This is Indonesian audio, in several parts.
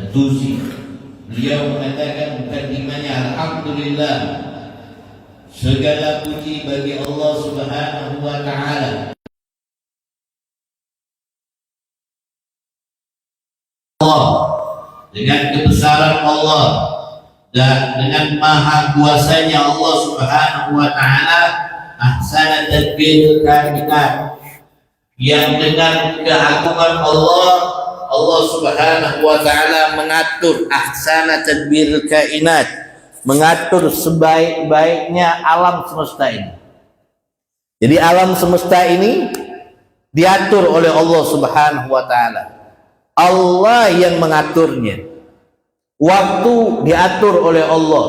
Tusi. Beliau mengatakan mukadimahnya, alhamdulillah, segala puji bagi Allah Subhanahu wa ta'ala dengan kebesaran Allah dan dengan maha kuasanya Allah Subhanahu wa ta'ala, ahsana tadbiril kainat, yang dengan keagungan Allah Subhanahu wa ta'ala mengatur ahsana tadbiril kainat, mengatur sebaik-baiknya alam semesta ini. Jadi alam semesta ini diatur oleh Allah Subhanahu wa ta'ala. Allah yang mengaturnya. Waktu diatur oleh Allah.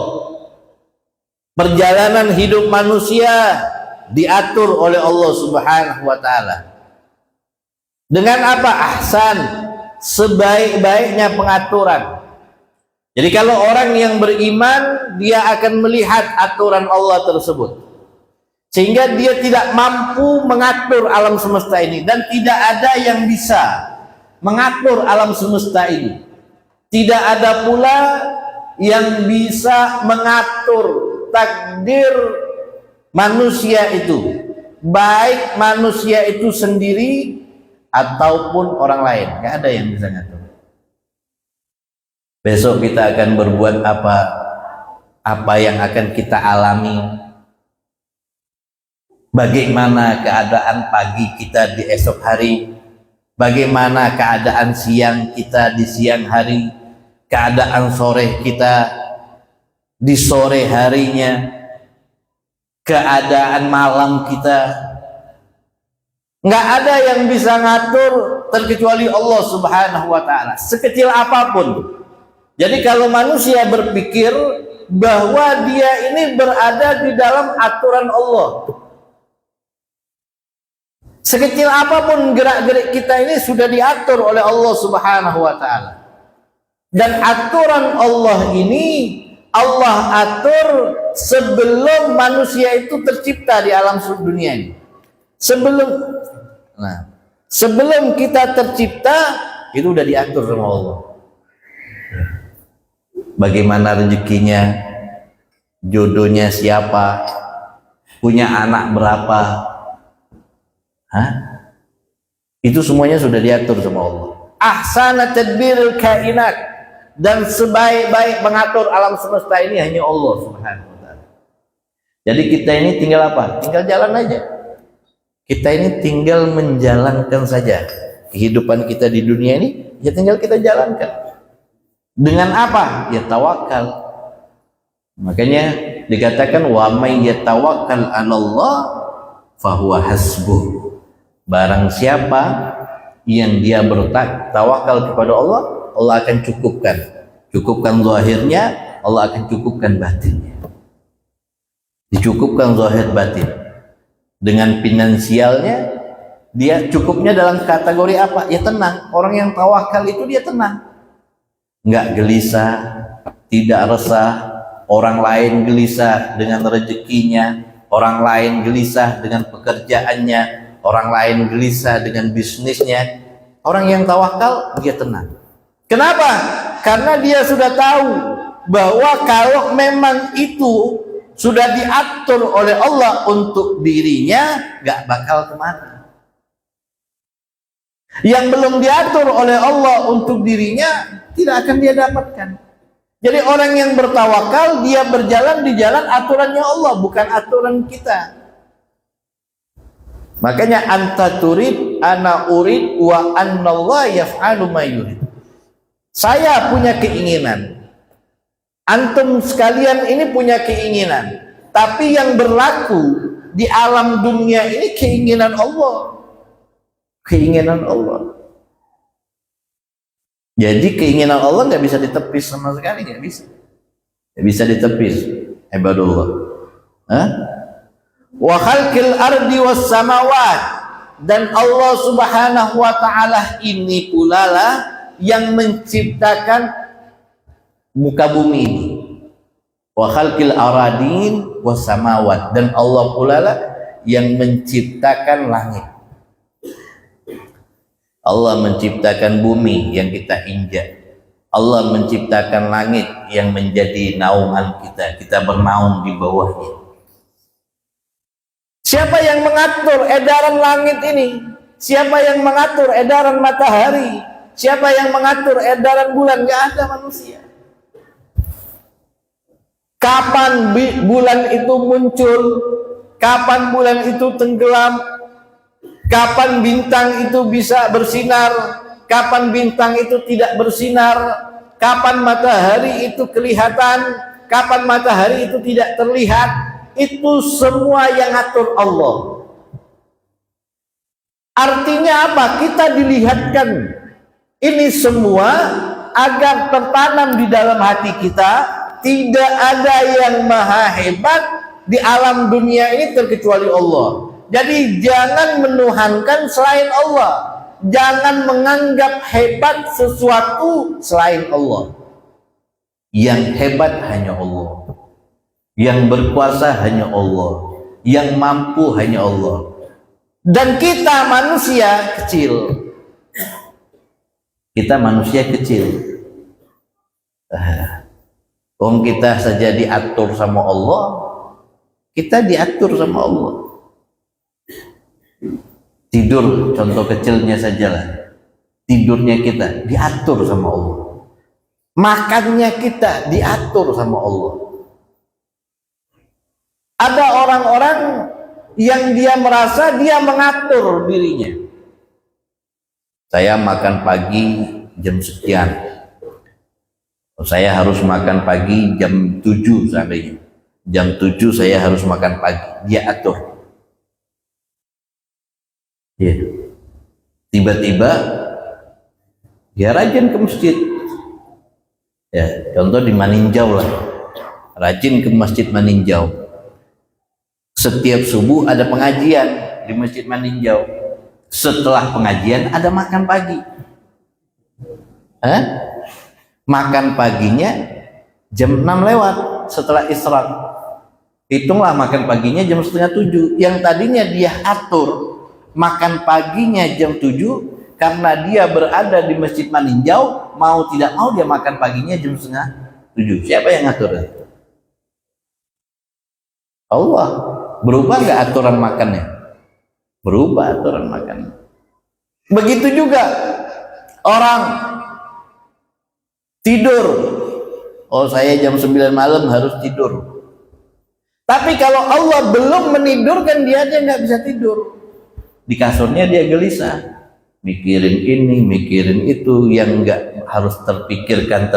Perjalanan hidup manusia diatur oleh Allah Subhanahu wa ta'ala. Dengan apa? Ahsan, sebaik-baiknya pengaturan. Jadi kalau orang yang beriman, dia akan melihat aturan Allah tersebut, sehingga dia tidak mampu mengatur alam semesta ini, dan tidak ada yang bisa mengatur alam semesta ini. Tidak ada pula yang bisa mengatur takdir manusia itu, baik manusia itu sendiri ataupun orang lain. Nggak ada yang bisa ngatur. Besok kita akan berbuat apa yang akan kita alami, bagaimana keadaan pagi kita di esok hari, bagaimana keadaan siang kita di siang hari, keadaan sore kita di sore harinya, keadaan malam kita. Nggak ada yang bisa ngatur terkecuali Allah Subhanahu wa ta'ala, sekecil apapun. Jadi kalau manusia berpikir bahwa dia ini berada di dalam aturan Allah, sekecil apapun gerak-gerik kita ini sudah diatur oleh Allah Subhanahu wa ta'ala. Dan aturan Allah ini Allah atur sebelum manusia itu tercipta di alam dunia ini. Sebelum kita tercipta itu udah diatur sama Allah. Bagaimana rezekinya, jodohnya siapa, punya anak berapa, itu semuanya sudah diatur sama Allah. Ahsana tadbiril kainat, dan sebaik-baik mengatur alam semesta ini hanya Allah Subhanahu wa ta'ala. Jadi kita ini tinggal apa? Tinggal jalan aja. Kita ini tinggal menjalankan saja kehidupan kita di dunia ini, ya tinggal kita jalankan. Dengan apa? Ya tawakal. Makanya dikatakan wa may yatawakkal 'alallah fahuwa hasbuh. Barang siapa yang dia bertawakal kepada Allah, Allah akan cukupkan. Cukupkan zahirnya, Allah akan cukupkan batinnya. Dicukupkan zahir batin. Dengan finansialnya, dia cukupnya dalam kategori apa? Ya tenang. Orang yang tawakal itu dia tenang. Enggak gelisah, tidak resah. Orang lain gelisah dengan rezekinya, orang lain gelisah dengan pekerjaannya, orang lain gelisah dengan bisnisnya. Orang yang tawakal dia tenang. Kenapa? Karena dia sudah tahu bahwa kalau memang itu sudah diatur oleh Allah untuk dirinya, gak bakal kemana. Yang belum diatur oleh Allah untuk dirinya, tidak akan dia dapatkan. Jadi orang yang bertawakal, dia berjalan di jalan aturannya Allah, bukan aturan kita. Makanya anta turid, ana urid, wa annallah yaf'alu ma yurid. Saya punya keinginan, antum sekalian ini punya keinginan, tapi yang berlaku di alam dunia ini keinginan Allah. Keinginan Allah. Jadi keinginan Allah nggak bisa ditepis sama sekali, nggak bisa. Nggak bisa ditepis. Ibadullah. Wa khalqil ardi was samawat, dan Allah Subhanahu wa ta'ala ini pula lah yang menciptakan muka bumi ini. Wa khalqil aradin was samawat, dan Allah pula lah yang menciptakan langit. Allah menciptakan bumi yang kita injak. Allah menciptakan langit yang menjadi naungan kita, kita bernaung di bawahnya. Siapa yang mengatur edaran langit ini? Siapa yang mengatur edaran matahari? Siapa yang mengatur edaran bulan? Gak ada manusia. Kapan bulan itu muncul? Kapan bulan itu tenggelam? Kapan bintang itu bisa bersinar? Kapan bintang itu tidak bersinar? Kapan matahari itu kelihatan? Kapan matahari itu tidak terlihat? Itu semua yang atur Allah. Artinya apa? Kita dilihatkan ini semua agar tertanam di dalam hati kita, tidak ada yang maha hebat di alam dunia ini terkecuali Allah. Jadi jangan menuhankan selain Allah, jangan menganggap hebat sesuatu selain Allah. Yang hebat hanya Allah, yang berkuasa hanya Allah, yang mampu hanya Allah. Dan kita manusia kecil. Kita manusia kecil. Kita saja diatur sama Allah, kita diatur sama Allah. Tidur, contoh kecilnya sajalah. Tidurnya kita diatur sama Allah. Makannya kita diatur sama Allah. Ada orang-orang yang dia merasa dia mengatur dirinya. Saya makan pagi jam sekian. Saya harus makan pagi jam 7 seandainya. Jam 7 saya harus makan pagi. Dia atur. Ya. Tiba-tiba dia rajin ke masjid. Ya, contoh di Maninjau lah. Rajin ke masjid Maninjau. Setiap subuh ada pengajian di masjid Maninjau. Setelah pengajian ada makan pagi. Makan paginya jam 6 lewat setelah isyarat. Hitunglah makan paginya jam setengah 7. Yang tadinya dia atur makan paginya jam 7 karena dia berada di masjid Maninjau, mau tidak mau dia makan paginya jam setengah 7. Siapa yang ngatur? Allah. Berubah nggak aturan makannya? Berubah aturan makannya. Begitu juga orang tidur. Oh, saya jam 9 malam harus tidur. Tapi kalau Allah belum menidurkan dia aja nggak bisa tidur. Di kasurnya dia gelisah, mikirin ini, mikirin itu, yang nggak harus terpikirkan,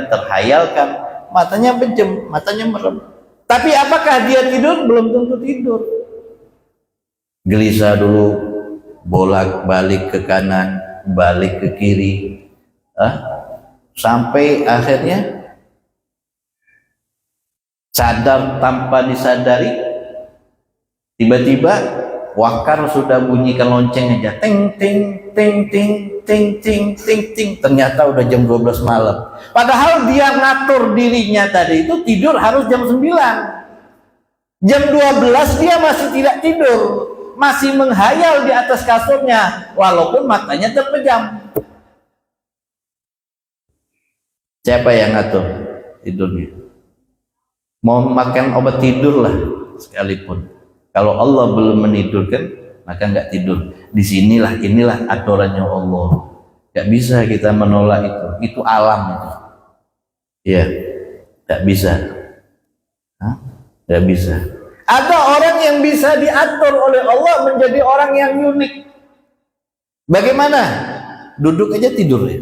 terhayalkan. Matanya pejam, matanya merem. Tapi apakah dia tidur? Belum tentu tidur. Gelisah dulu, bolak-balik ke kanan, balik ke kiri, sampai akhirnya sadar tanpa disadari, tiba-tiba wakar sudah bunyikan lonceng aja, ting ting ting ting ting ting ting ting, ternyata udah jam 12 malam. Padahal dia ngatur dirinya tadi itu tidur harus jam 9. Jam 12 dia masih tidak tidur, masih menghayal di atas kasurnya walaupun matanya terpejam. Siapa yang ngatur tidurnya? Mau makan obat tidur lah sekalipun, kalau Allah belum menidurkan maka nggak tidur. Disinilah inilah aturannya Allah. Nggak bisa kita menolak itu alam itu. Ya, nggak bisa. Nggak bisa. Ada orang yang bisa diatur oleh Allah menjadi orang yang unik. Bagaimana? Duduk aja tidur ya.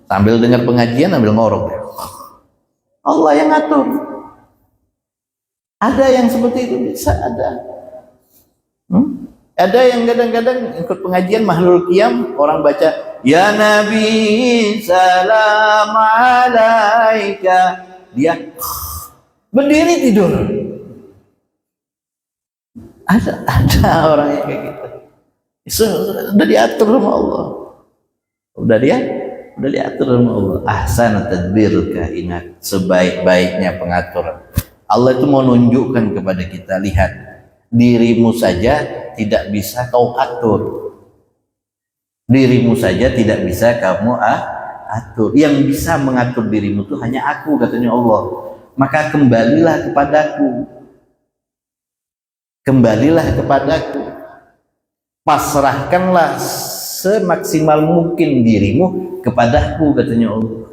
Sambil dengar pengajian sambil ngorok ya. Allah yang ngatur. Ada yang seperti itu, bisa ada. Ada yang kadang-kadang ikut pengajian mahlul qiyam, orang baca ya Nabi salam alaika, dia berdiri tidur. Ada orang yang kayak gitu. Sudah diatur sama Allah. Udah diatur sama Allah. Ahsana tadbirul kainat, sebaik-baiknya pengaturan. Allah itu mau nunjukkan kepada kita, lihat, dirimu saja tidak bisa kau atur. Dirimu saja tidak bisa kamu atur. Yang bisa mengatur dirimu itu hanya aku, katanya Allah. Maka kembalilah kepadaku. Kembalilah kepadaku. Pasrahkanlah semaksimal mungkin dirimu kepadaku, katanya Allah.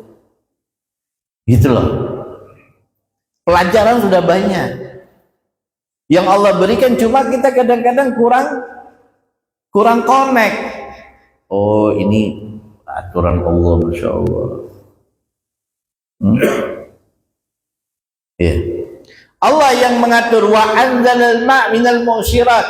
Gitu loh. Pelajaran sudah banyak yang Allah berikan, cuma kita kadang-kadang kurang connect. Oh, ini aturan Allah, Masya Allah. Yeah. Allah yang mengatur, wa anzalal ma' minal mu'syirat,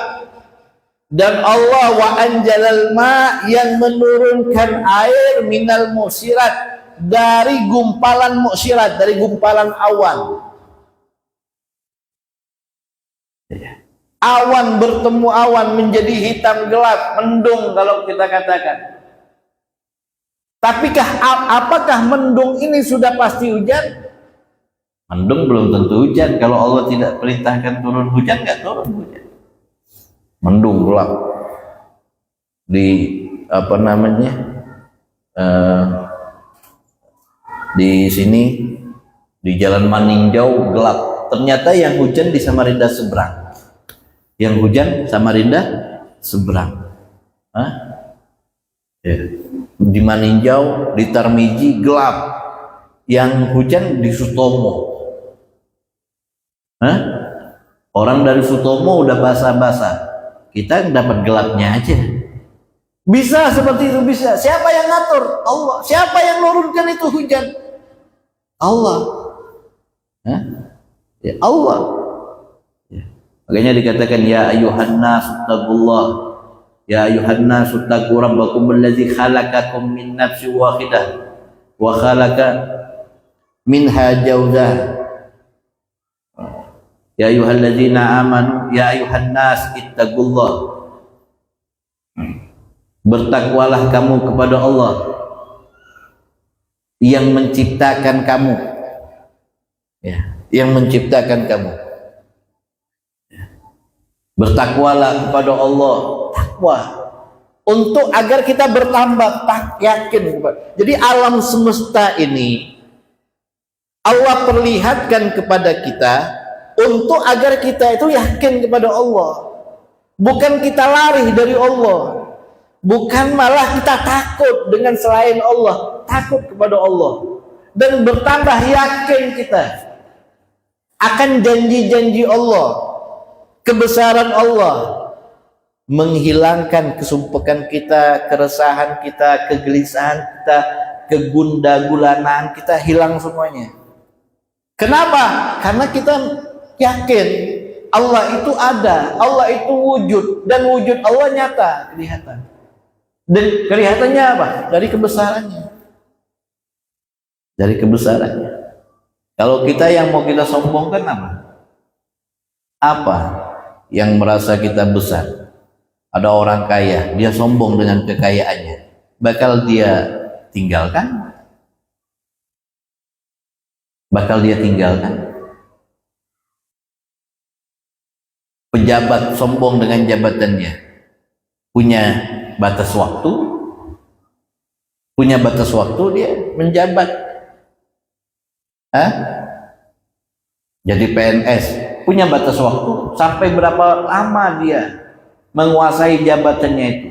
dan Allah wa anzalal ma' yang menurunkan air minal mu'syirat, dari gumpalan mu'syirat, dari gumpalan awan. Awan bertemu awan menjadi hitam gelap, mendung kalau kita katakan. Tapikah apakah mendung ini sudah pasti hujan? Mendung belum tentu hujan. Kalau Allah tidak perintahkan turun hujan, nggak turun hujan. Mendung gelap di apa namanya, di sini di Jalan Maninjau gelap. Ternyata yang hujan di Samarinda seberang. Yang hujan Samarinda seberang. Hah? Ya. Di Maninjau, di Tarmiji gelap. Yang hujan di Sutomo. Hah? Orang dari Sutomo udah basah-basah. Kita dapat gelapnya aja. Bisa seperti itu, bisa. Siapa yang ngatur? Allah. Siapa yang nurunkan itu hujan? Allah. Hah? Ya Allah. Makanya dikatakan ya ayuhan nas taqullah, ya ayuhan nas taqu rabbakum allazi khalaqakum min nafsin wahidah wa khalaqa minha zawjaha, ya ayyuhalladzina amanu ya ayuhan nas ittaqullah, bertakwalah kamu kepada Allah yang menciptakan kamu, ya, yang menciptakan kamu. Bertakwalah kepada Allah, takwa, untuk agar kita bertambah yakin. Jadi alam semesta ini Allah perlihatkan kepada kita untuk agar kita itu yakin kepada Allah, bukan kita lari dari Allah, bukan malah kita takut dengan selain Allah, takut kepada Allah, dan bertambah yakin kita akan janji-janji Allah, kebesaran Allah, menghilangkan kesumpekan kita, keresahan kita, kegelisahan kita, kegundagulanaan kita, hilang semuanya. Kenapa? Karena kita yakin Allah itu ada, Allah itu wujud, dan wujud Allah nyata, kelihatan. Dan kelihatannya apa? Dari kebesarannya. Dari kebesarannya. Kalau kita yang mau kita sombongkan apa? Apa yang merasa kita besar? Ada orang kaya, dia sombong dengan kekayaannya, bakal dia tinggalkan? Bakal dia tinggalkan? Pejabat sombong dengan jabatannya, punya batas waktu, dia menjabat. Hah? Jadi PNS punya batas waktu, sampai berapa lama dia menguasai jabatannya itu.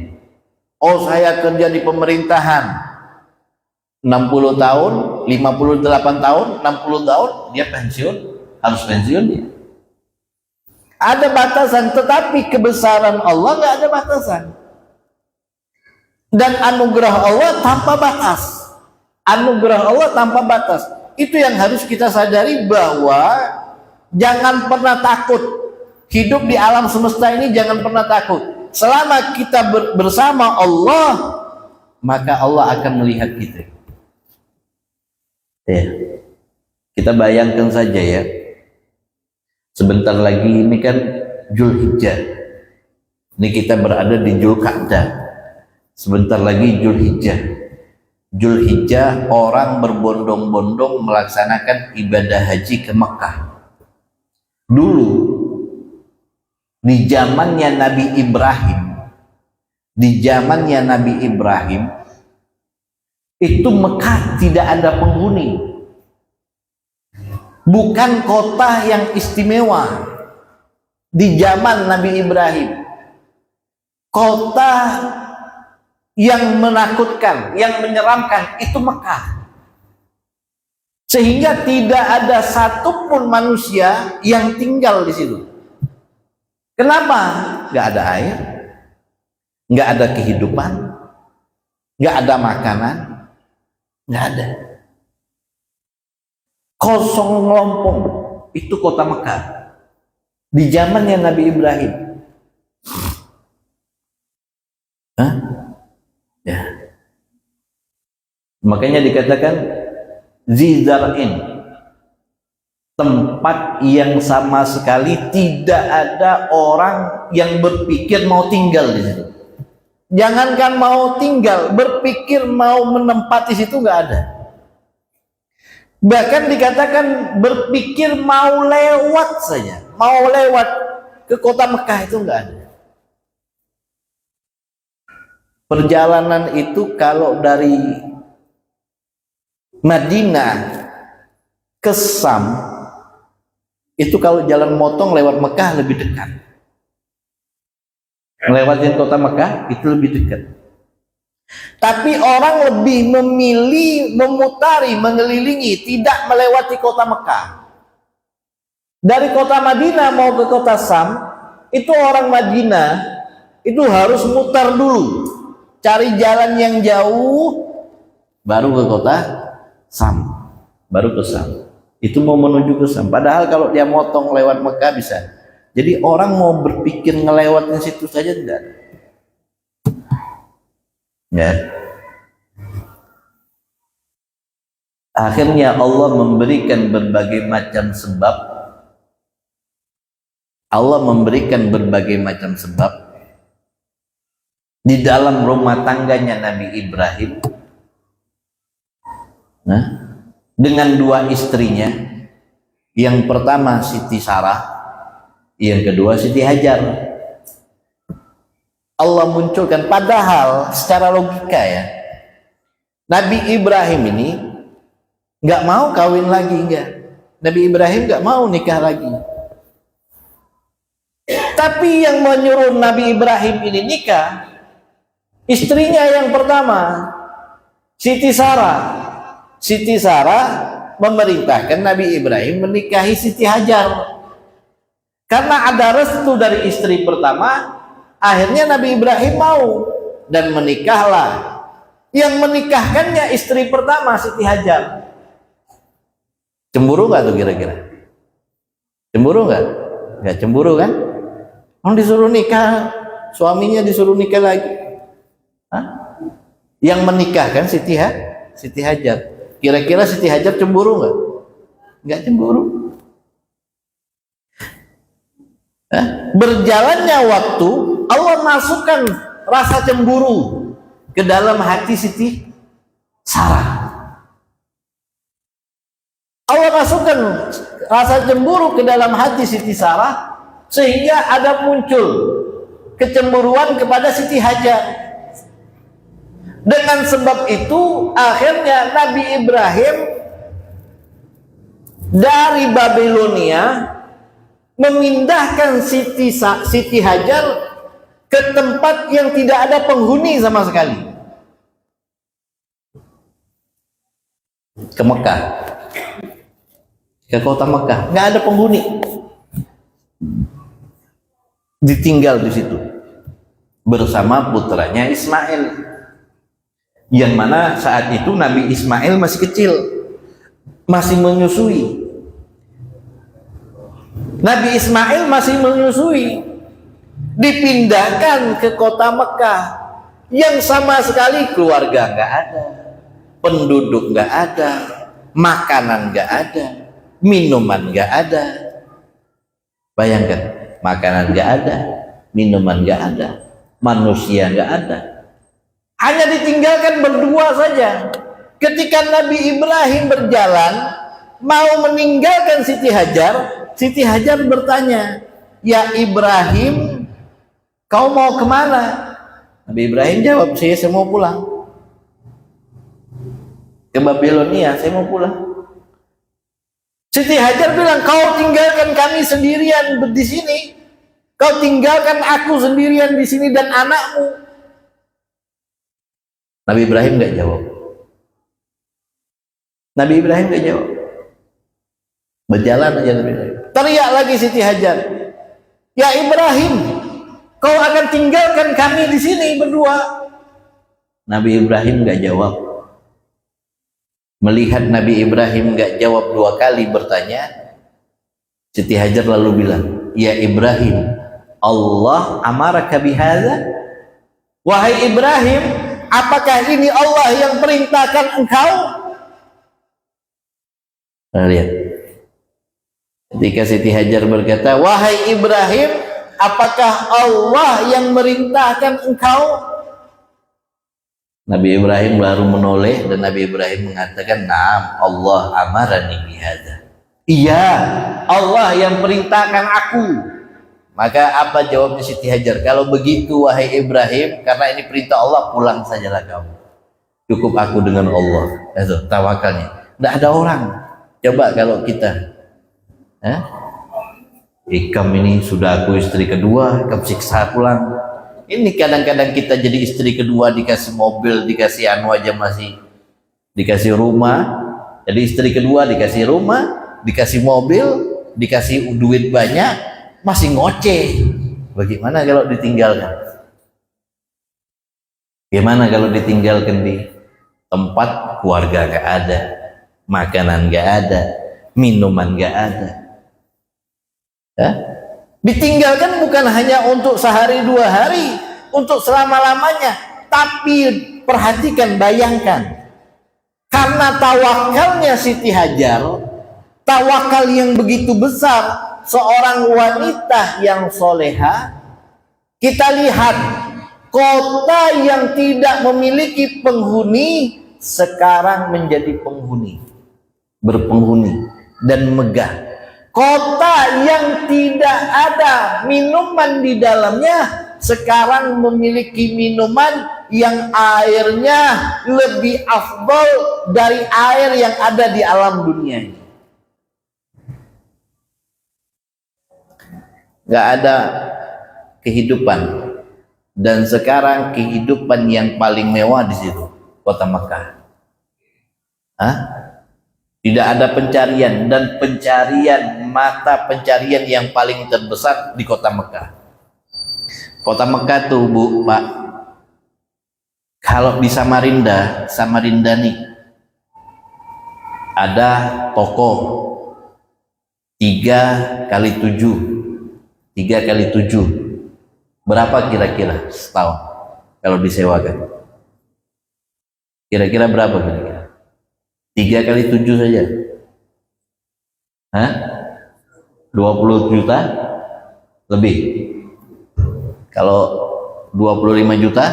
Oh, saya kerja di pemerintahan 60 tahun, 58 tahun, 60 tahun, dia pensiun, harus pensiun dia. Ada batasan, tetapi kebesaran Allah nggak ada batasan. Dan anugerah Allah tanpa batas. Anugerah Allah tanpa batas. Itu yang harus kita sadari, bahwa jangan pernah takut. Hidup di alam semesta ini jangan pernah takut. Selama kita bersama Allah, maka Allah akan melihat kita. Ya. Kita bayangkan saja ya. Sebentar lagi ini kan Zulhijjah. Ini kita berada di Zulqa'dah. Sebentar lagi Zulhijjah. Zulhijjah orang berbondong-bondong melaksanakan ibadah haji ke Mekah. Dulu di zamannya Nabi Ibrahim, di zamannya Nabi Ibrahim itu Mekah tidak ada penghuni, bukan kota yang istimewa. Di zaman Nabi Ibrahim, kota yang menakutkan, yang menyeramkan itu Mekah, sehingga tidak ada satupun manusia yang tinggal di situ. Kenapa? Nggak ada air, nggak ada kehidupan, nggak ada makanan, nggak ada. Kosong melompong, itu kota Mekah di zamannya Nabi Ibrahim. Hah? Ya. Makanya dikatakan Zizar'in, tempat yang sama sekali tidak ada orang yang berpikir mau tinggal di situ. Jangankan mau tinggal, berpikir mau menempati situ nggak ada. Bahkan dikatakan berpikir mau lewat saja, mau lewat ke kota Mekah itu nggak ada. Perjalanan itu kalau dari Madinah ke Sam itu kalau jalan motong lewat Mekah lebih dekat. Melewatin kota Mekah itu lebih dekat. Tapi orang lebih memilih memutari, mengelilingi, tidak melewati kota Mekah. Dari kota Madinah mau ke kota Sam, itu orang Madinah itu harus mutar dulu, cari jalan yang jauh, baru ke kota Sam, baru ke Sam. Itu mau menuju ke Sam. Padahal kalau dia motong lewat Mekah bisa. Jadi orang mau berpikir ngelewatin situ saja tidak. Ya. Akhirnya Allah memberikan berbagai macam sebab. Allah memberikan berbagai macam sebab di dalam rumah tangganya Nabi Ibrahim. Nah, dengan dua istrinya, yang pertama Siti Sarah, yang kedua Siti Hajar. Allah munculkan, padahal secara logika ya, Nabi Ibrahim ini nggak mau kawin lagi, enggak. Nabi Ibrahim nggak mau nikah lagi. Tapi yang menyuruh Nabi Ibrahim ini nikah, istrinya yang pertama, Siti Sarah. Siti Sarah memerintahkan Nabi Ibrahim menikahi Siti Hajar. Karena ada restu dari istri pertama, akhirnya Nabi Ibrahim mau dan menikahlah. Yang menikahkannya istri pertama Siti Hajar. Cemburu nggak tuh kira-kira? Cemburu nggak? Nggak cemburu kan? Orang disuruh nikah, suaminya disuruh nikah lagi. Hah? Yang menikahkan Siti Hajar. Kira-kira Siti Hajar cemburu nggak? Nggak cemburu. Berjalannya waktu, Allah masukkan rasa cemburu ke dalam hati Siti Sarah. Allah masukkan rasa cemburu ke dalam hati Siti Sarah, sehingga ada muncul kecemburuan kepada Siti Hajar. Dengan sebab itu akhirnya Nabi Ibrahim dari Babilonia memindahkan Siti Hajar ke tempat yang tidak ada penghuni sama sekali, ke Mekah, ke kota Mekah, nggak ada penghuni, ditinggal di situ bersama putranya Ismail, yang mana saat itu Nabi Ismail masih kecil, masih menyusui. Nabi Ismail masih menyusui, dipindahkan ke kota Mekah yang sama sekali keluarga nggak ada, penduduk nggak ada, makanan nggak ada, minuman nggak ada. Bayangkan, makanan nggak ada, minuman nggak ada, manusia nggak ada, hanya ditinggalkan berdua saja. Ketika Nabi Ibrahim berjalan mau meninggalkan Siti Hajar, Siti Hajar bertanya, "Ya Ibrahim, kau mau kemana?" Nabi Ibrahim jawab, saya mau pulang ke Babilonia, saya mau pulang. Siti Hajar bilang, kau tinggalkan kami sendirian di sini, kau tinggalkan aku sendirian di sini dan anakmu. Nabi Ibrahim nggak jawab. Nabi Ibrahim nggak jawab. Berjalan aja Nabi Ibrahim. Teriak lagi Siti Hajar, ya Ibrahim, kau akan tinggalkan kami di sini berdua. Nabi Ibrahim nggak jawab. Melihat Nabi Ibrahim nggak jawab 2 kali bertanya, Siti Hajar lalu bilang, ya Ibrahim, Allah amaraka bihadza? Wahai Ibrahim, apakah ini Allah yang perintahkan engkau? Lihat, ketika Siti Hajar berkata, wahai Ibrahim, apakah Allah yang merintahkan engkau? Nabi Ibrahim baru menoleh dan Nabi Ibrahim mengatakan, naam, Allah amarani bihadza. Iya, Allah yang perintahkan aku. Maka apa jawabnya Siti Hajar? Kalau begitu wahai Ibrahim, karena ini perintah Allah, pulang sajalah kamu. Cukup aku dengan Allah. Itu tawakalnya. Tidak ada orang. Coba kalau kita, Ikam ini sudah aku istri kedua, Ikam siksa pulang. Ini kadang-kadang kita jadi istri kedua, dikasih mobil, dikasih anu aja masih dikasih rumah. Jadi istri kedua dikasih rumah, dikasih mobil, dikasih duit banyak, masih ngoceh. Bagaimana kalau ditinggalkan? Bagaimana kalau ditinggalkan di tempat keluarga gak ada, makanan gak ada, minuman gak ada? Ditinggalkan bukan hanya untuk sehari 2 hari, untuk selama-lamanya, tapi perhatikan, bayangkan, karena tawakalnya Siti Hajar, tawakal yang begitu besar, seorang wanita yang soleha, kita lihat kota yang tidak memiliki penghuni sekarang menjadi penghuni, berpenghuni dan megah. Kota yang tidak ada minuman di dalamnya sekarang memiliki minuman yang airnya lebih afdal dari air yang ada di alam dunia ini. Gak ada kehidupan, dan sekarang kehidupan yang paling mewah di situ, kota Mekah. Tidak ada pencarian, dan mata pencarian yang paling terbesar di kota Mekah. Kota Mekah tuh Bu, Pak, kalau di Samarinda nih ada toko 3 kali 7 berapa kira-kira setahun kalau disewakan? Kira-kira berapa kira-kira? 3 kali 7 saja. 20 juta lebih. Kalau 25 juta,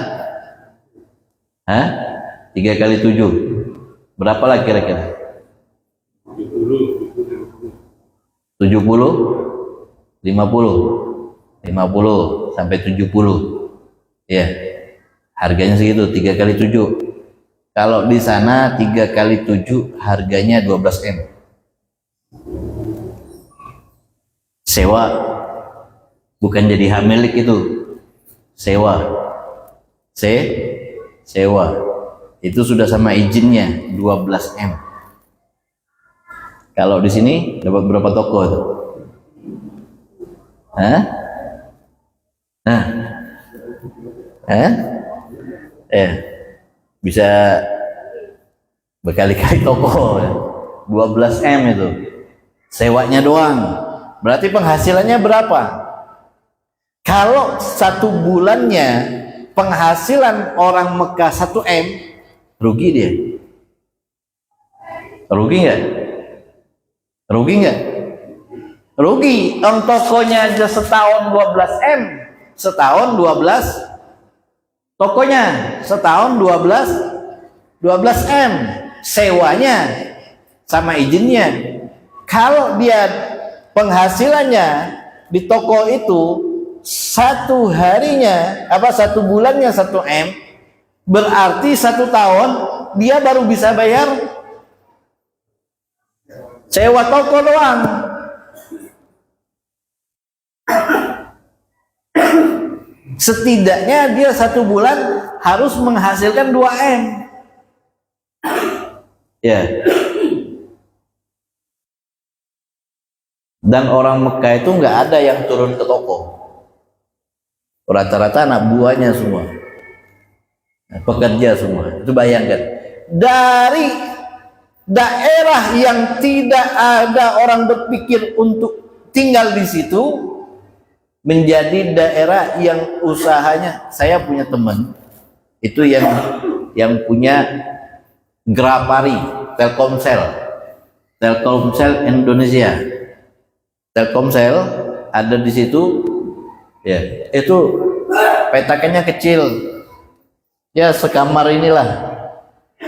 3 kali 7 berapa lah kira-kira? 70, 50 sampai 70. Ya, harganya segitu, 3 kali 7. Kalau di sana 3 kali 7 harganya 12 M. Sewa, bukan jadi hak milik itu. Sewa. Sewa. Itu sudah sama izinnya 12 M. Kalau di sini dapat berapa toko itu? Bisa berkali-kali toko. 12 M itu sewanya doang. Berarti penghasilannya berapa? Kalau 1 bulannya penghasilan orang Mekah 1 M, rugi dia? Rugi nggak? Rugi. Tokonya aja setahun 12 M, setahun 12. Tokonya setahun 12 M, sewanya sama izinnya. Kalau dia penghasilannya di toko itu satu harinya satu bulannya 1 M, berarti 1 tahun dia baru bisa bayar sewa toko doang. Setidaknya dia 1 bulan harus menghasilkan 2 M. Ya. Dan orang Mekah itu nggak ada yang turun ke toko. Rata-rata anak buahnya semua, pekerja semua. Itu bayangkan, dari daerah yang tidak ada orang berpikir untuk tinggal di situ, menjadi daerah yang usahanya. Saya punya teman itu yang punya Grapari, Telkomsel Indonesia. Telkomsel ada di situ, ya. Itu petakannya kecil, ya sekamar inilah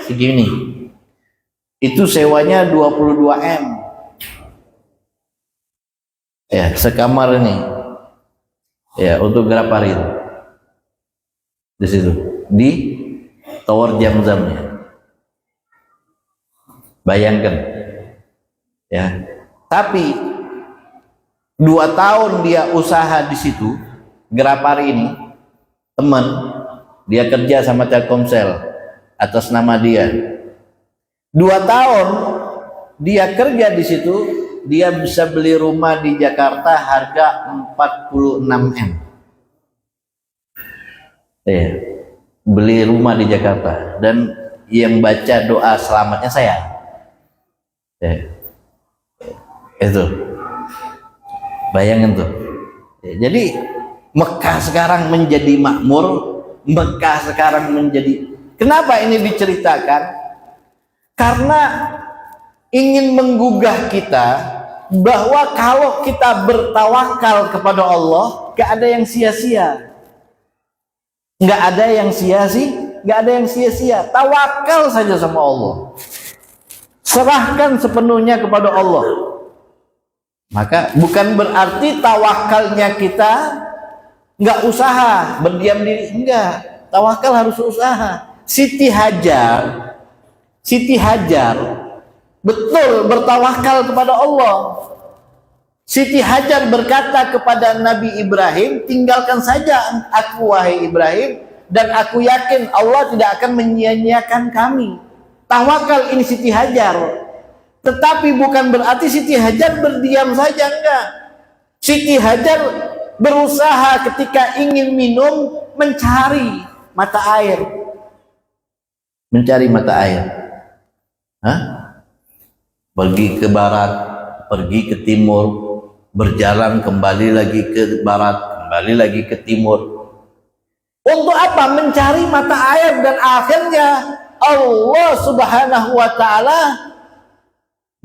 segini. Itu sewanya 22 M, ya sekamar ini, ya untuk Grapari itu di situ, di tower Jam-Jamnya. Bayangkan, ya. Tapi 2 tahun dia usaha di situ, Grapari ini, teman dia kerja sama Telkomsel atas nama dia. 2 tahun dia kerja di situ, dia bisa beli rumah di Jakarta harga 46 M. Beli rumah di Jakarta, dan yang baca doa selamatnya saya. Itu. Bayangin tuh. Jadi Mekah sekarang menjadi makmur, Mekah sekarang menjadi. Kenapa ini diceritakan? Karena ingin menggugah kita bahwa kalau kita bertawakal kepada Allah, gak ada yang sia-sia. Gak ada yang sia-sia, gak ada yang sia-sia. Tawakal saja sama Allah. Serahkan sepenuhnya kepada Allah. Maka bukan berarti tawakalnya kita nggak usaha, berdiam diri, enggak. Tawakal harus usaha. Siti Hajar betul bertawakal kepada Allah. Siti Hajar berkata kepada Nabi Ibrahim, tinggalkan saja aku wahai Ibrahim, dan aku yakin Allah tidak akan menyia-nyiakan kami. Tawakal ini Siti Hajar. Tetapi bukan berarti Siti Hajar berdiam saja, enggak. Siti Hajar berusaha ketika ingin minum mencari mata air. Mencari mata air. Pergi ke barat, pergi ke timur, berjalan kembali lagi ke barat, kembali lagi ke timur. Untuk apa? Mencari mata air, dan akhirnya Allah Subhanahu wa Ta'ala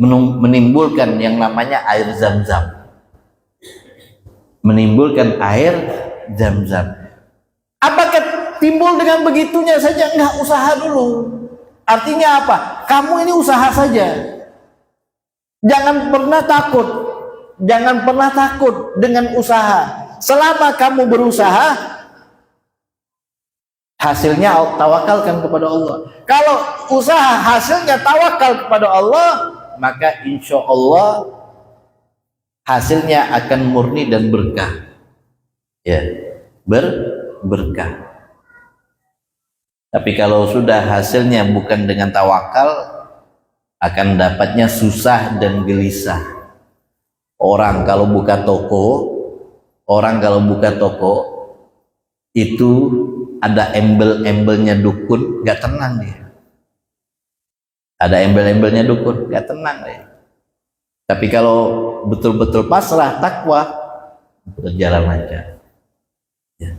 menimbulkan yang namanya air Zam-Zam. Menimbulkan air Zam-Zam. Apakah timbul dengan begitunya saja? Enggak, usaha dulu. Artinya apa? Kamu ini usaha saja. Jangan pernah takut. Jangan pernah takut dengan usaha. Selama kamu berusaha, hasilnya tawakalkan kepada Allah. Kalau usaha hasilnya tawakal kepada Allah, maka insya Allah hasilnya akan murni dan berkah. Ya, berkah. Tapi kalau sudah hasilnya bukan dengan tawakal, akan dapatnya susah dan gelisah. Orang kalau buka toko, itu ada embel-embelnya dukun, gak tenang dia. Ada embel-embelnya dukun, gak tenang deh. Tapi kalau betul-betul pasrah, takwa, berjalan lancar. Ya.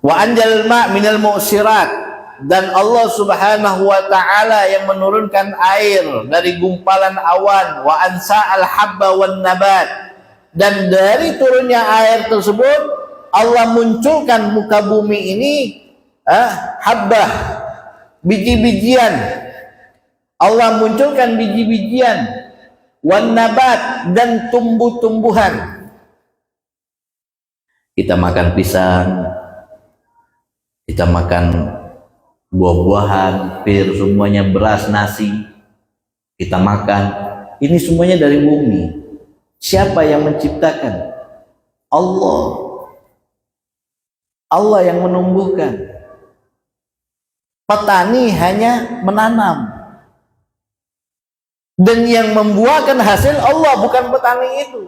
Wa anjal ma' minal mu'sirat, dan Allah Subhanahu wa Ta'ala yang menurunkan air dari gumpalan awan. Wa ansa al-habba wan nabat, dan dari turunnya air tersebut Allah munculkan muka bumi ini habbah, biji-bijian. Allah munculkan biji-bijian, wan nabat, dan tumbuh-tumbuhan. Kita makan pisang, kita makan buah-buahan, pir, semuanya beras, nasi, kita makan. Ini semuanya dari bumi. Siapa yang menciptakan? Allah. Allah yang menumbuhkan. Petani hanya menanam. Dan yang membuahkan hasil Allah, bukan petani itu.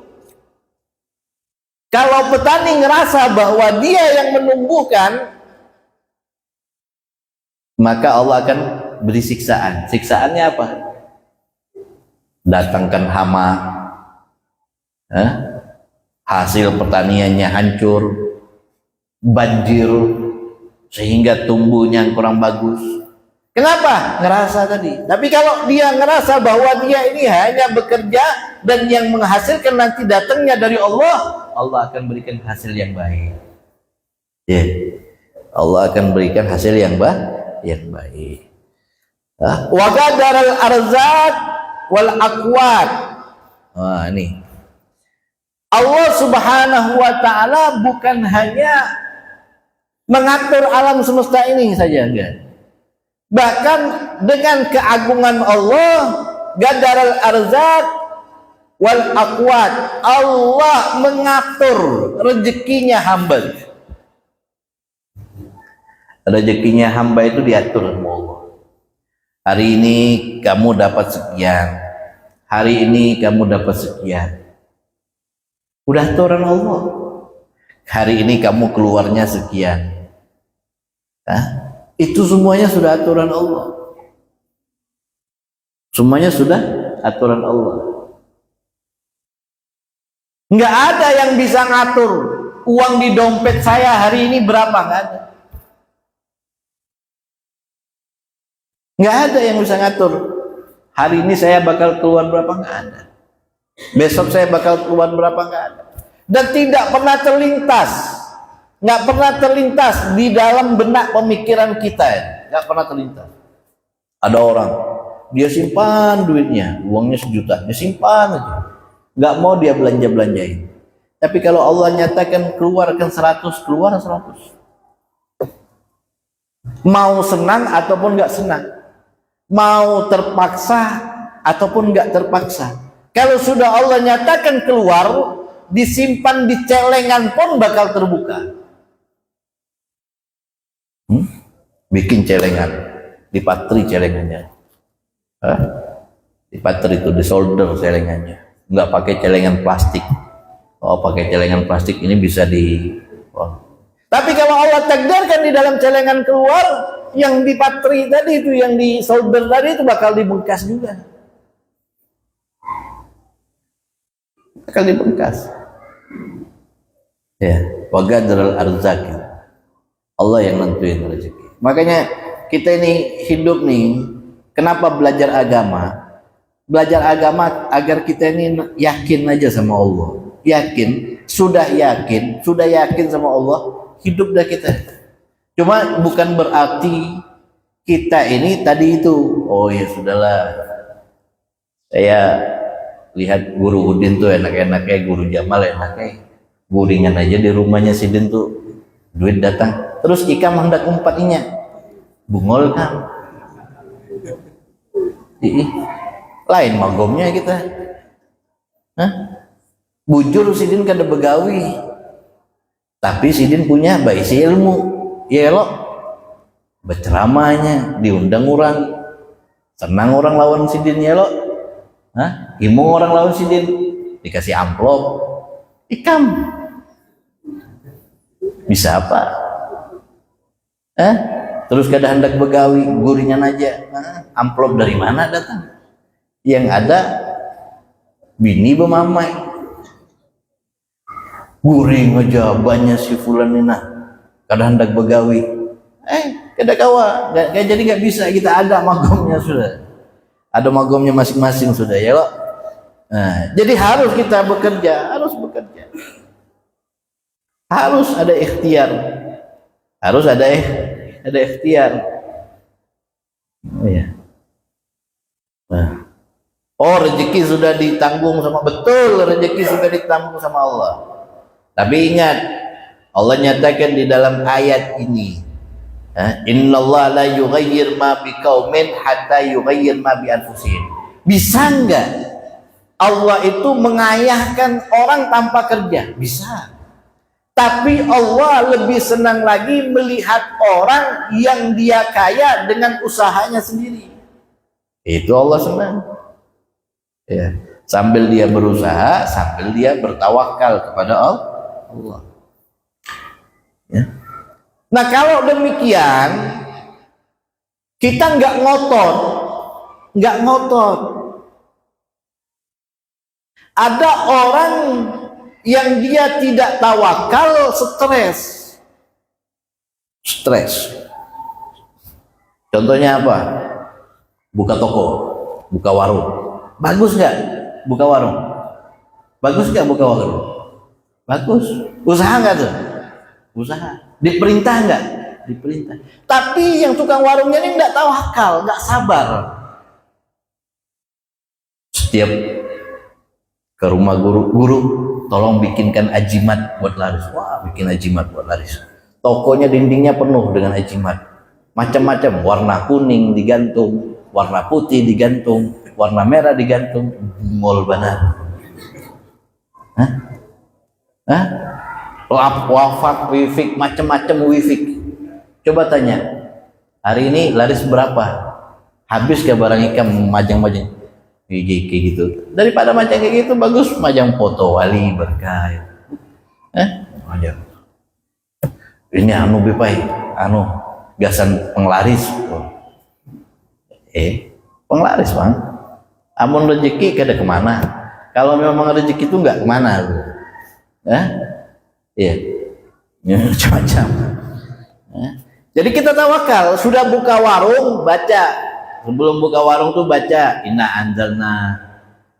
Kalau petani ngerasa bahwa dia yang menumbuhkan, maka Allah akan beri siksaan. Siksaannya apa? Datangkan hama, hasil pertaniannya hancur, banjir, sehingga tumbuhnya kurang bagus. Kenapa? Ngerasa tadi. Tapi kalau dia ngerasa bahwa dia ini hanya bekerja dan yang menghasilkan nanti datangnya dari Allah, Allah akan berikan hasil yang baik. Ya, Allah akan berikan hasil yang baik. Wa qadaral arzaq wal aqwat. Wah, ini Allah Subhanahu wa taala bukan hanya mengatur alam semesta ini saja, enggak. Bahkan dengan keagungan Allah, qadaral arzaq wal aqwat, Allah mengatur rezekinya hamba. Rezekinya hamba itu diatur sama Allah. Hari ini kamu dapat sekian, hari ini kamu dapat sekian. Udah aturan Allah. Hari ini kamu keluarnya sekian. Itu semuanya sudah aturan Allah. Semuanya sudah aturan Allah. Nggak ada yang bisa ngatur uang di dompet saya hari ini berapa, nggak ada. Nggak ada yang bisa ngatur. Hari ini saya bakal keluar berapa, nggak ada. Besok saya bakal keluar berapa, nggak ada. Dan tidak pernah terlintas, nggak pernah terlintas di dalam benak pemikiran kita, nggak pernah terlintas. Ada orang, dia simpan duitnya, uangnya 1 juta, dia simpan aja, nggak mau dia belanja-belanjain. Tapi kalau Allah nyatakan keluarkan 100, keluar 100. Mau senang ataupun nggak senang, mau terpaksa ataupun nggak terpaksa. Kalau sudah Allah nyatakan keluar, disimpan di celengan pun bakal terbuka. Bikin celengan, dipatri celengannya, dipatri itu, disolder celengannya, nggak pakai celengan plastik. Oh, pakai celengan plastik ini bisa di. Tapi kalau Allah takdirkan di dalam celengan keluar, yang dipatri tadi itu, yang disolder tadi itu bakal dibengkas juga, bakal dibengkas. Ya, wa qadaral arzaq. Allah yang nentuin rezeki. Makanya kita ini hidup nih, kenapa belajar agama? Belajar agama agar kita ini yakin aja sama Allah. Yakin, sudah yakin sama Allah, hidup dah kita. Cuma bukan berarti kita ini tadi itu, oh ya sudahlah, saya lihat guru Udin tuh enak-enaknya, guru Jamal enaknya, guringan aja di rumahnya Sidin tuh, duit datang, terus ikam hendak umpatinya, bungol kan, lain magomnya kita, bujur Sidin kada begawi, tapi Sidin punya baisi ilmu, ya lo, berceramahnya, diundang orang, senang orang lawan Sidin ya lo, imung orang lawan Sidin, dikasih amplop, ikam. Bisa apa? Terus kada hendak begawi, guringan aja. Amplop dari mana datang? Yang ada bini bemamai. Guring aja banyak si fulan ini nah. Kada hendak begawi. Kada kawa. Jadi nggak bisa, kita ada magomnya sudah. Ada magomnya masing-masing sudah ya lo. Jadi harus kita bekerja, harus bekerja. Harus ada ikhtiar, harus ada ikhtiar. Oh ya. Oh, rezeki sudah ditanggung sama, betul, rezeki sudah ditanggung sama Allah. Tapi ingat, Allah nyatakan di dalam ayat ini, innallaha la yughayyir ma biqaumin hatta yughayyir ma bi anfusihim. Bisa enggak Allah itu mengayahkan orang tanpa kerja? Bisa. Tapi Allah lebih senang lagi melihat orang yang dia kaya dengan usahanya sendiri. Itu Allah senang. Ya, sambil dia berusaha, sambil dia bertawakal kepada Allah. Ya. Nah, kalau demikian kita nggak ngotot. Ada orang yang dia tidak tawakal, stres. Contohnya apa? Buka toko, buka warung. Bagus nggak buka warung? Bagus nggak buka warung? Bagus. Usaha nggak tuh? Usaha. Diperintah nggak? Diperintah. Tapi yang tukang warungnya ini nggak tawakal, nggak sabar. Setiap ke rumah guru, tolong bikinkan ajimat buat laris. Wah, bikin ajimat buat laris. Tokonya dindingnya penuh dengan ajimat. Macam-macam, warna kuning digantung, warna putih digantung, warna merah digantung. Mall banget. Wafak, wifik, macam-macam wifik. Coba tanya, hari ini laris berapa? Habis ke barang ikan majang-majang kayak gitu. Daripada macam kayak gitu, bagus majang foto wali berkah. Majang. Ini bipai, gasan penglaris. Penglaris bang. Amun rezeki kada kemana? Kalau memang rezeki itu nggak kemana, iya, macam-macam. Jadi kita tawakal. Sudah buka warung, baca. Sebelum buka warung tuh baca inna anzalna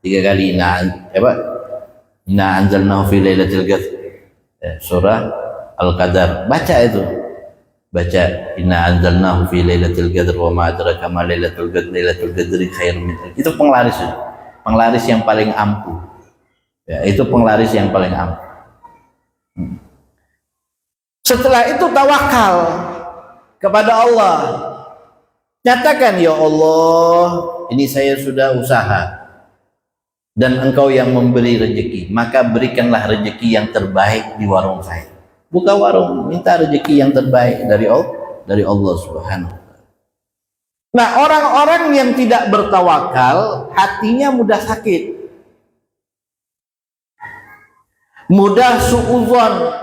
3 kali, inna anzalna fi lailatul qadr, surah Al-Qadar. Baca itu, baca inna anzalna fi lailatul qadr wa ma adraka ma lailatul qadr, lailatul qadri khairun min. Itu penglaris yang paling ampuh. Ya, itu penglaris yang paling ampuh. Setelah itu tawakal kepada Allah. Nyatakan, ya Allah, ini saya sudah usaha dan Engkau yang memberi rezeki, maka berikanlah rezeki yang terbaik di warung saya. Buka warung, minta rezeki yang terbaik dari Allah Subhanahu wa Ta'ala. Nah, orang-orang yang tidak bertawakal, hatinya mudah sakit, mudah suudzon,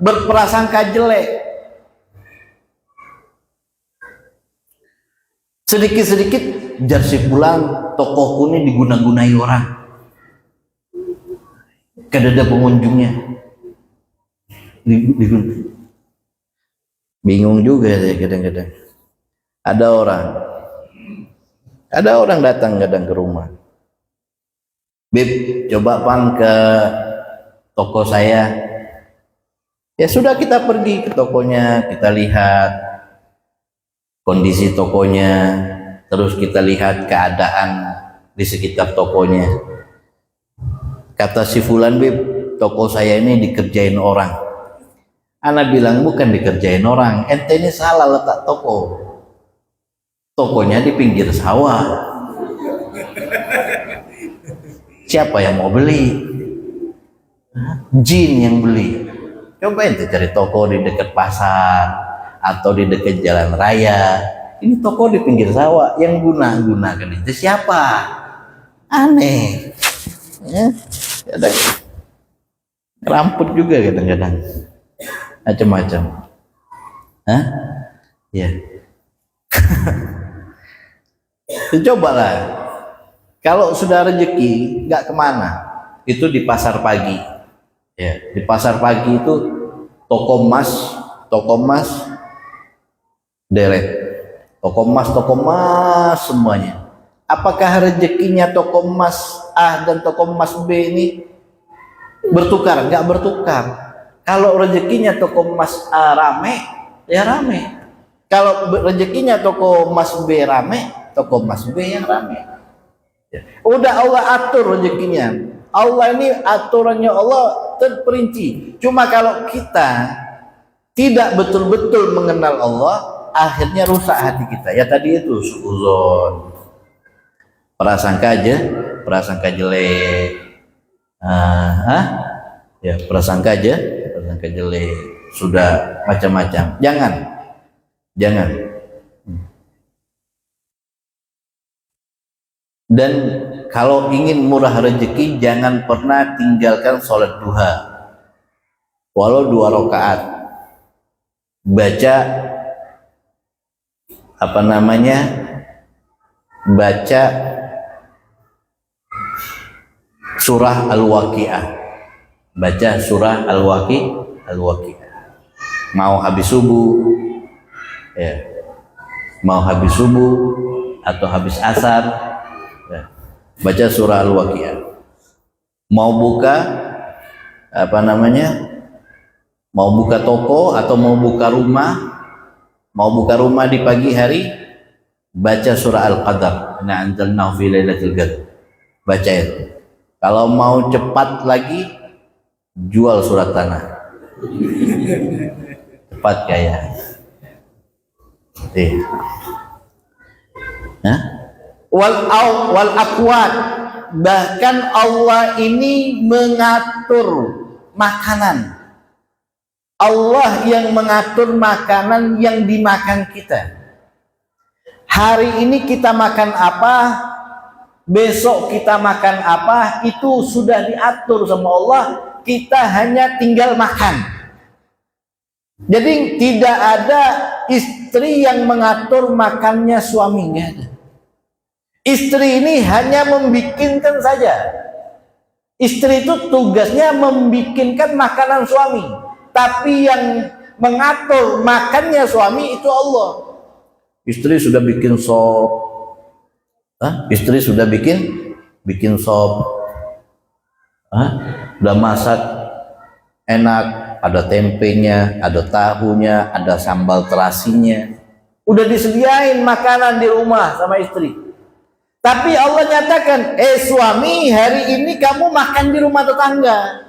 berprasangka jelek. Sedikit-sedikit jarsi pulang, tokohku ini diguna-gunai orang, kadada pengunjungnya, bingung juga saya kadang-kadang. Ada orang datang kadang ke rumah, Bib, coba Bang ke toko saya. Ya sudah, kita pergi ke tokonya, kita lihat kondisi tokonya, terus kita lihat keadaan di sekitar tokonya. Kata si Fulan, Bib, toko saya ini dikerjain orang. Ana bilang, bukan dikerjain orang, ente ini salah letak toko. Tokonya di pinggir sawah. Siapa yang mau beli? Jin yang beli. Coba ente cari toko di dekat pasar atau di dekat jalan raya. Ini toko di pinggir sawah, yang gunakan itu siapa? Aneh. Ya, kadang ramput juga kadang-kadang, macam-macam. Ya. Cobalah, kalau sudah rezeki nggak kemana, itu di pasar pagi. Ya, di pasar pagi itu toko emas deret, toko emas semuanya. Apakah rezekinya toko emas A dan toko emas B ini bertukar? Nggak bertukar. Kalau rezekinya toko emas A rame, ya rame. Kalau rezekinya toko emas B rame, toko emas B yang rame. Udah Allah atur rezekinya. Allah ini aturannya Allah terperinci. Cuma kalau kita tidak betul-betul mengenal Allah, akhirnya rusak hati kita. Ya tadi itu suudzon, prasangka jelek, ya prasangka jelek, sudah macam-macam. Jangan. Dan kalau ingin murah rezeki, jangan pernah tinggalkan sholat duha, walau 2 rakaat. Baca baca surah Al-Waqi'ah. Baca surah Al-Waqi'ah. Mau habis subuh, ya. Mau habis subuh atau habis asar, ya. Baca surah Al-Waqi'ah. Mau buka mau buka toko atau mau buka rumah di pagi hari, baca surah Al-Qadar. Inna anzalnahu fi lailatul qadar. Baca itu. Kalau mau cepat lagi, jual surat tanah. Cepat kaya. Wal aqwat. Bahkan Allah ini mengatur makanan. Allah yang mengatur makanan yang dimakan kita. Hari ini kita makan apa, besok kita makan apa, itu sudah diatur sama Allah. Kita hanya tinggal makan. Jadi tidak ada istri yang mengatur makannya suami, nggak ada. Istri ini hanya membikinkan saja. Istri itu tugasnya membikinkan makanan suami. Tapi yang mengatur makannya suami itu Allah. Istri sudah bikin sop, istri sudah bikin sop, udah masak enak, ada tempenya, ada tahunya, ada sambal terasinya, udah disediain makanan di rumah sama istri. Tapi Allah nyatakan, suami, hari ini kamu makan di rumah tetangga.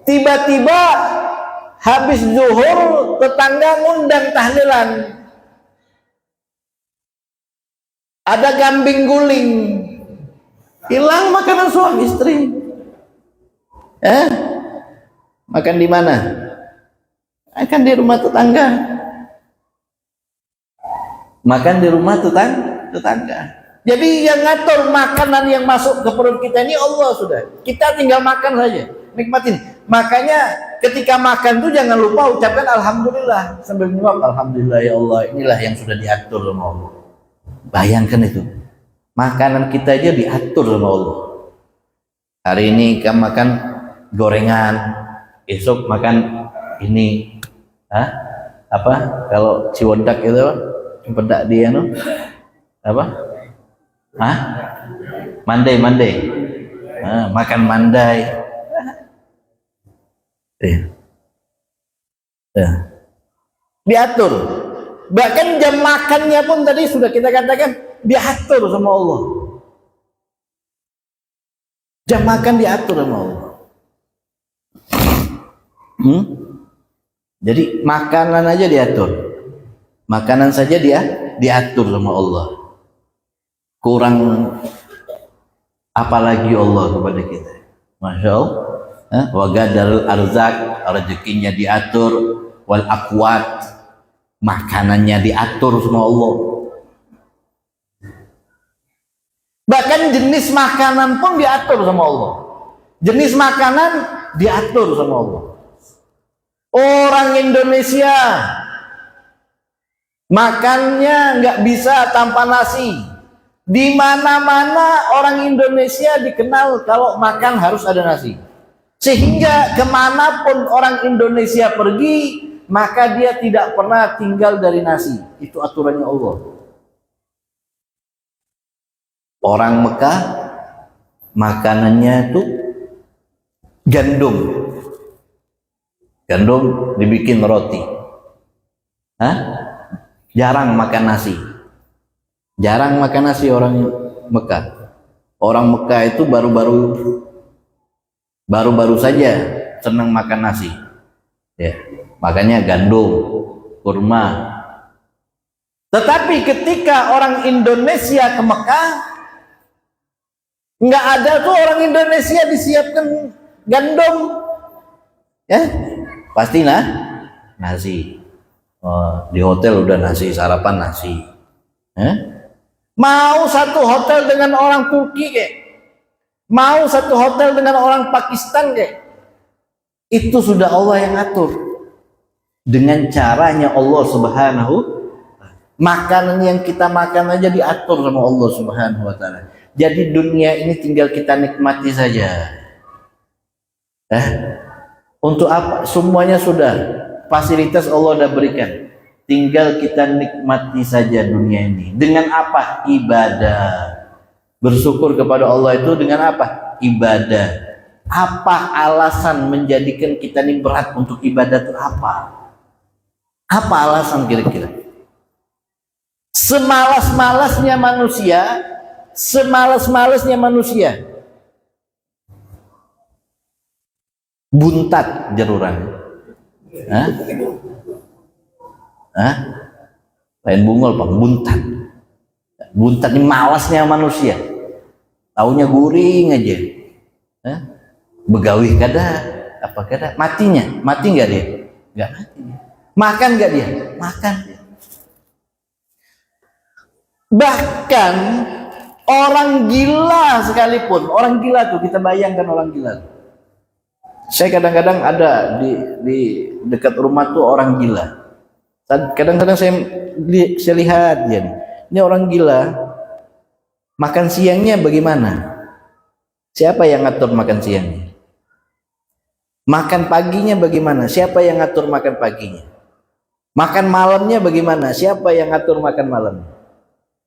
Tiba-tiba habis zuhur tetangga ngundang tahlilan, ada kambing guling, hilang makanan suami istri. Makan di mana? Makan di rumah tetangga. Makan di rumah tetangga. Jadi yang ngatur makanan yang masuk ke perut kita ini Allah sudah. Kita tinggal makan saja, nikmatin. Makanya ketika makan tuh jangan lupa ucapkan alhamdulillah sambil menyuap, alhamdulillah ya Allah, inilah yang sudah diatur sama Allah. Bayangkan itu, makanan kita aja diatur sama Allah. Hari ini kamu makan gorengan, esok makan ini, kalau ciwodak itu pedak dia mandai, makan mandai. Diatur. Bahkan jam makannya pun tadi sudah kita katakan diatur sama Allah. Jam makan diatur sama Allah. Jadi makanan aja diatur. Makanan saja diatur sama Allah. Kurang apalagi Allah kepada kita. Masya Allah. Wa gadarul arzak, rezekinya diatur, wal aqwat, makanannya diatur sama Allah. Bahkan jenis makanan pun diatur sama Allah. Jenis makanan diatur sama Allah. Orang Indonesia makannya nggak bisa tanpa nasi. Di mana-mana orang Indonesia dikenal kalau makan harus ada nasi. Sehingga kemanapun orang Indonesia pergi, maka dia tidak pernah tinggal dari nasi. Itu aturannya Allah. Orang Mekah makanannya itu gandum. Gandum dibikin roti. Jarang makan nasi. Jarang makan nasi orang Mekah. Orang Mekah itu baru-baru saja senang makan nasi. Ya, makanya gandum, kurma. Tetapi ketika orang Indonesia ke Mekah, nggak ada tuh orang Indonesia disiapkan gandum, ya pasti nasi. Oh, di hotel udah nasi, sarapan nasi. Mau satu hotel dengan orang Turki kayak, mau satu hotel dengan orang Pakistan kayak, itu sudah Allah yang ngatur dengan caranya Allah Subhanahu. Makanan yang kita makan aja diatur sama Allah Subhanahu wa taala. Jadi dunia ini tinggal kita nikmati saja. Untuk apa? Semuanya sudah, fasilitas Allah sudah berikan. Tinggal kita nikmati saja dunia ini. Dengan apa? Ibadah. Bersyukur kepada Allah itu dengan apa? Ibadah. Apa alasan menjadikan kita ini berat untuk ibadah itu apa? Apa alasan kira-kira? Semalas-malasnya manusia, buntat jaruran. Lain bungol Pak, buntat. Buntat ini malasnya manusia. Taunya guring aja. Begawi kada, apa kada? Mati nggak dia? Nggak mati. Makan nggak dia? Makan. Bahkan orang gila sekalipun, orang gila tuh, kita bayangkan orang gila. Saya kadang-kadang ada di dekat rumah tuh orang gila. Kadang-kadang saya lihat dia nih. Ini orang gila. Makan siangnya bagaimana? Siapa yang ngatur makan siangnya? Makan paginya bagaimana? Siapa yang ngatur makan paginya? Makan malamnya bagaimana? Siapa yang ngatur makan malamnya?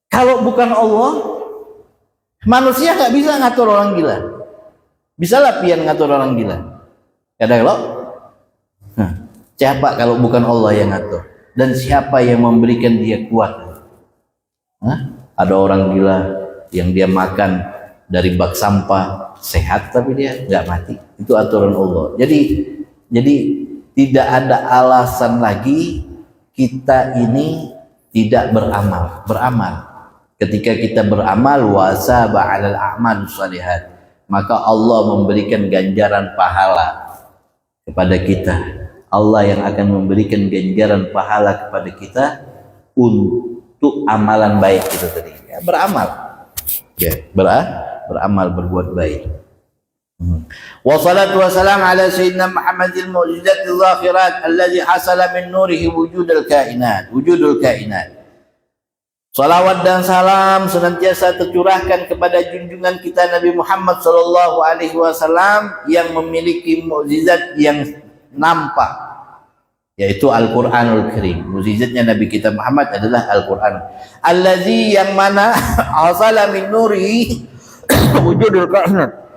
Kalau bukan Allah, manusia nggak bisa ngatur orang gila. Bisa lah pian ngatur orang gila. Kadang lo, siapa kalau bukan Allah yang ngatur? Dan siapa yang memberikan dia kuat? Ada orang gila yang dia makan dari bak sampah, sehat tapi dia nggak mati. Itu aturan Allah. Jadi tidak ada alasan lagi kita ini tidak beramal. Ketika kita beramal, wasaba 'alal a'mal shalihat, maka Allah memberikan ganjaran pahala kepada kita. Allah yang akan memberikan ganjaran pahala kepada kita untuk amalan baik itu tadi. Ya, beramal. Ya, beramal, berbuat baik. Wassalatu wassalam ala sayyidina Muhammadil mu'jizatil zakhirat alladhi hasala min nurihi wujudul kainat. Salawat dan salam senantiasa tercurahkan kepada junjungan kita Nabi Muhammad sallallahu alaihi wasallam yang memiliki mukjizat yang nampak, yaitu Al-Qur'anul Karim. Mukjizatnya Nabi kita Muhammad adalah Al-Qur'an. Allazi yang mana asala min nuri wujudul kainat.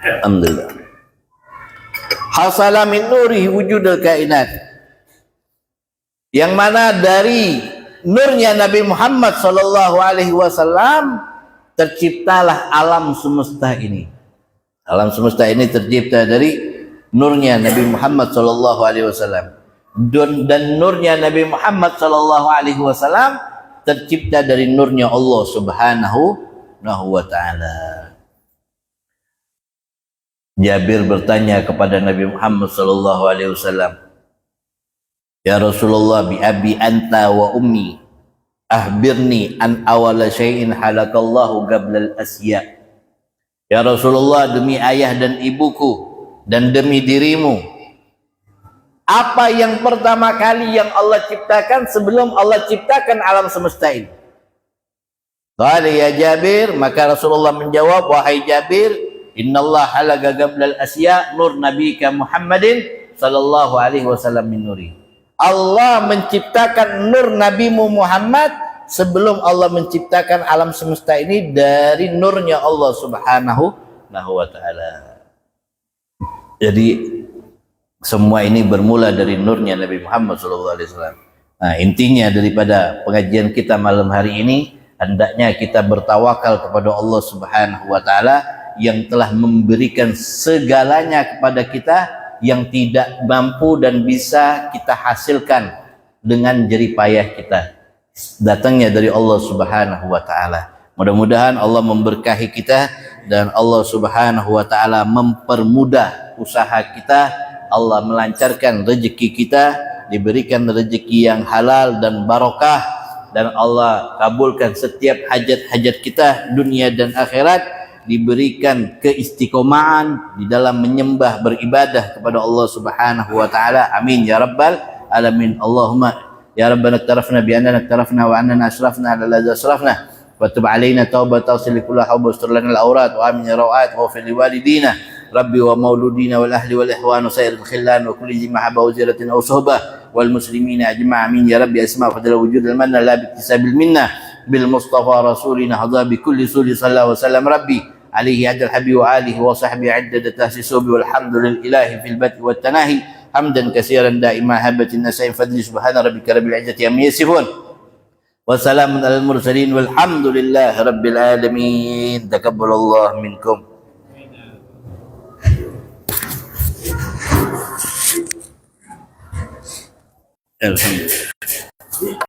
Alhamdulillah. Hasala min nuri wujudul kainat. Yang mana dari nurnya Nabi Muhammad sallallahu alaihi wasallam terciptalah alam semesta ini. Alam semesta ini tercipta dari nurnya Nabi Muhammad sallallahu alaihi wasallam. Dan nurnya Nabi Muhammad sallallahu alaihi wasallam tercipta dari nurnya Allah Subhanahu wa taala. Jabir bertanya kepada Nabi Muhammad sallallahu alaihi wasallam, "Ya Rasulullah, bi abi anta wa ummi, ahbirni an awala syai'in halakallahu qabla al-asya." Ya Rasulullah, demi ayah dan ibuku dan demi dirimu, apa yang pertama kali yang Allah ciptakan sebelum Allah ciptakan alam semesta ini? Qala ya Jabir, maka Rasulullah menjawab, "Wahai Jabir, Innallah halaga qablal asya nur nabika Muhammadin sallallahu alaihi wasallam min nuri." Allah menciptakan nur nabimu Muhammad sebelum Allah menciptakan alam semesta ini dari nurnya Allah Subhanahu wa taala. Jadi semua ini bermula dari nurnya Nabi Muhammad sallallahu alaihi wasallam. Nah, intinya daripada pengajian kita malam hari ini Hendaknya kita bertawakal kepada Allah Subhanahu wa taala yang telah memberikan segalanya kepada kita yang tidak mampu dan bisa kita hasilkan dengan jerih payah kita. Datangnya dari Allah Subhanahu wa taala. Mudah-mudahan Allah memberkahi kita dan Allah Subhanahu wa taala mempermudah usaha kita, Allah melancarkan rezeki kita, diberikan rezeki yang halal dan barokah, dan Allah kabulkan setiap hajat-hajat kita dunia dan akhirat, diberikan keistiqomahan di dalam menyembah beribadah kepada Allah Subhanahu wa taala. Amin ya rabbal alamin. Allahumma ya rabbana iktarafna bi annana iktarafna wa annana asrafna ala alladhi asrafna wa tub alaina taubatan tawsil kulli hawb wastur lana al-awrat wa amin ya rawat wa fil walidina rabbi wa mauludina wal ahli wal ikhwan wa sairil khillan wa kulli mahabba wa ziratin aw suhbah wal muslimina ajma' amin ya rabbi asma' fadla wujud al manna la bi iktisabil minna bil mustafa rasulina hadha bi kulli suli sallallahu wa sallam rabbi alaihi adal habi wa alihi wa sahbihi addada tahsisubi walhamdulillahi fil bati wat tanahi hamdan katsiran daima habatin nasain fadli subhana rabbika rabbil izzati amma yasifun wa salamun alal mursalin walhamdulillahi rabbil alamin. Takabbalallahu minkum. Alhamdulillah.